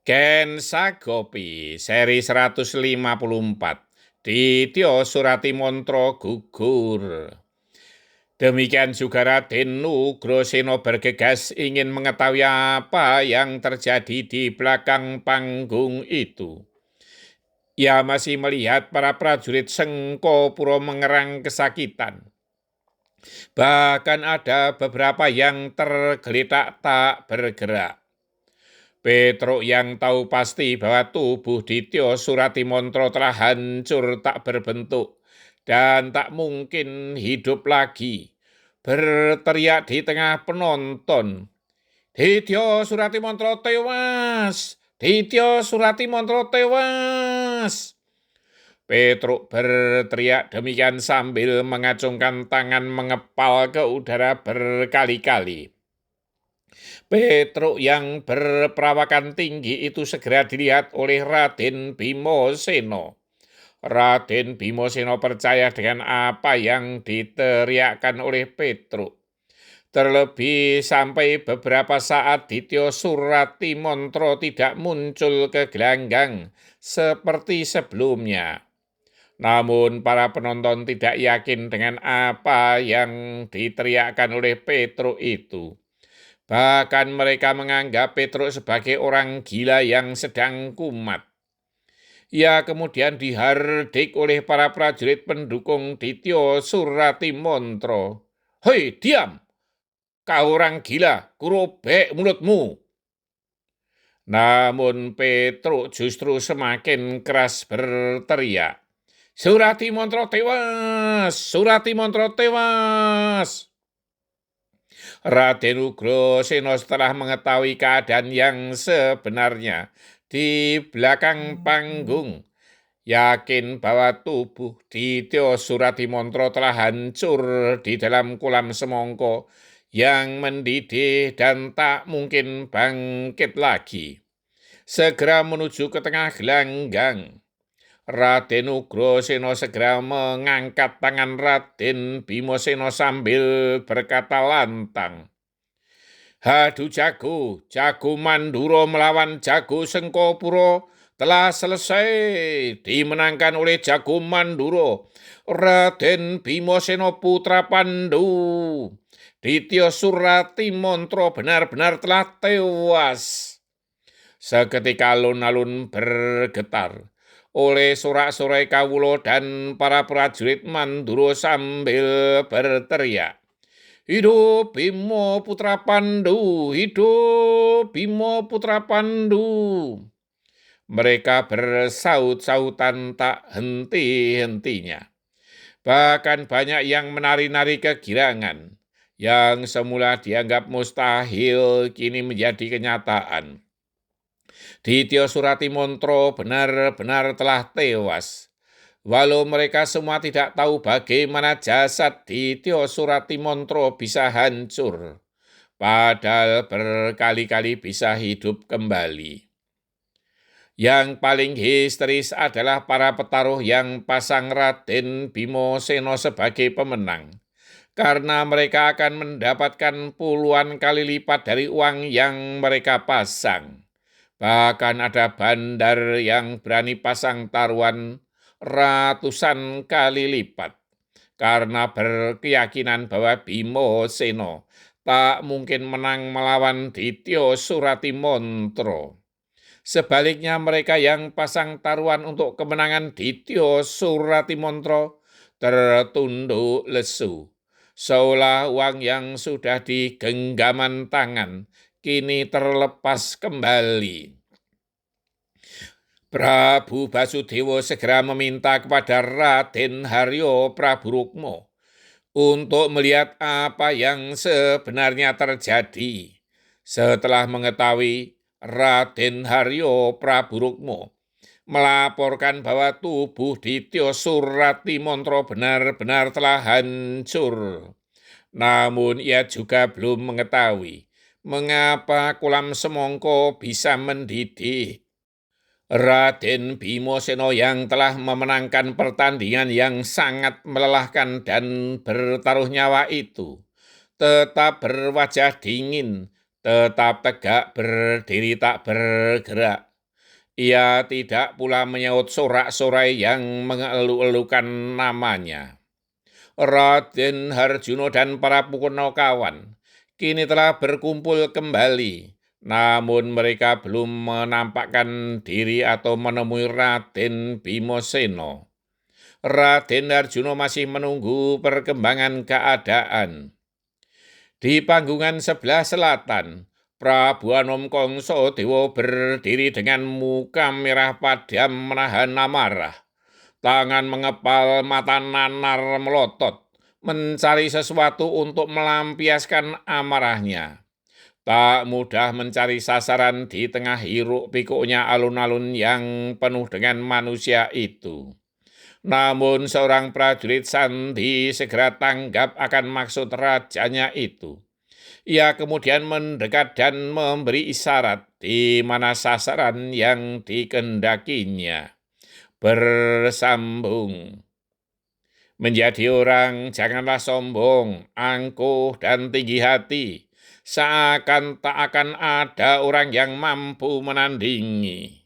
Ken Sagopi seri 154 Dityo Suratimantra gugur. Demikian juga Raden Nugrasena bergegas ingin mengetahui apa yang terjadi di belakang panggung itu. Ia masih melihat para prajurit Sengkopuro mengerang kesakitan. Bahkan ada beberapa yang tergeletak tak bergerak. Petruk yang tahu pasti bahwa tubuh Dityo Suratimantra telah hancur tak berbentuk dan tak mungkin hidup lagi, berteriak di tengah penonton, "Dityo Suratimantra tewas! Dityo Suratimantra tewas!" Petruk berteriak demikian sambil mengacungkan tangan mengepal ke udara berkali-kali. Petruk yang berperawakan tinggi itu segera dilihat oleh Raden Bimoseno. Raden Bimoseno percaya dengan apa yang diteriakkan oleh Petruk. Terlebih sampai beberapa saat Dityo Suratimantra tidak muncul ke gelanggang seperti sebelumnya. Namun para penonton tidak yakin dengan apa yang diteriakkan oleh Petruk itu. Bahkan mereka menganggap Petruk sebagai orang gila yang sedang kumat. Ia kemudian dihardik oleh para prajurit pendukung Dityo Suratimantra. "Hei, diam! Kau orang gila, kurobek mulutmu!" Namun Petruk justru semakin keras berteriak, "Suratimantra tewas! Suratimantra tewas!" Raden Ugrasena setelah mengetahui keadaan yang sebenarnya di belakang panggung, yakin bahwa tubuh Dityo Suratimantra telah hancur di dalam kolam semongko yang mendidih dan tak mungkin bangkit lagi. Segera menuju ke tengah gelanggang. Raden Ugrasena segera mengangkat tangan Raden Bimoseno sambil berkata lantang, "Hadu Jago, Jago Mandura melawan Jago Sengkopuro telah selesai, dimenangkan oleh Jago Mandura. Raden Bimoseno putra Pandu, Dityo Suratimantra benar-benar telah tewas." Seketika alun-alun bergetar oleh sorak-sorai kawula dan para prajurit Mandura sambil berteriak, "Hidup Bima Putra Pandu! Hidup Bima Putra Pandu!" Mereka bersaut-sautan tak henti-hentinya. Bahkan banyak yang menari-nari kegirangan. Yang semula dianggap mustahil kini menjadi kenyataan. Dityo Suratimantra benar-benar telah tewas. Walau mereka semua tidak tahu bagaimana jasad Dityo Suratimantra bisa hancur, padahal berkali-kali bisa hidup kembali. Yang paling histeris adalah para petaruh yang pasang Raden Bimoseno sebagai pemenang, karena mereka akan mendapatkan puluhan kali lipat dari uang yang mereka pasang. Bahkan ada bandar yang berani pasang taruhan ratusan kali lipat karena berkeyakinan bahwa Bimoseno tak mungkin menang melawan Dityo Suratimantra. Sebaliknya mereka yang pasang taruhan untuk kemenangan Dityo Suratimantra tertunduk lesu. Seolah uang yang sudah di genggaman tangan kini terlepas kembali. Prabu Basudewa segera meminta kepada Raden Haryo Prabu Rukmo untuk melihat apa yang sebenarnya terjadi. Setelah mengetahui, Raden Haryo Prabu Rukmo melaporkan bahwa tubuh Dityo Suratimantra benar-benar telah hancur. Namun ia juga belum mengetahui mengapa kolam semongko bisa mendidih. Raden Bimoseno yang telah memenangkan pertandingan yang sangat melelahkan dan bertaruh nyawa itu tetap berwajah dingin, tetap tegak berdiri tak bergerak. Ia tidak pula menyaut sorak-sorai yang mengeluh-elukan namanya. Raden Harjuno dan para Punakawan kini telah berkumpul kembali, namun mereka belum menampakkan diri atau menemui Raden Bimoseno. Raden Harjuno masih menunggu perkembangan keadaan. Di panggungan sebelah selatan, Prabu Anom Kongso Dewo berdiri dengan muka merah padam menahan amarah. Tangan mengepal, mata nanar melotot, mencari sesuatu untuk melampiaskan amarahnya. Tak mudah mencari sasaran di tengah hiruk pikuknya alun-alun yang penuh dengan manusia itu. Namun seorang prajurit sandi segera tanggap akan maksud rajanya itu. Ia kemudian mendekat dan memberi isyarat di mana sasaran yang dikendakinya. Bersambung. Menjadi orang janganlah sombong, angkuh, dan tinggi hati. Seakan tak akan ada orang yang mampu menandingi.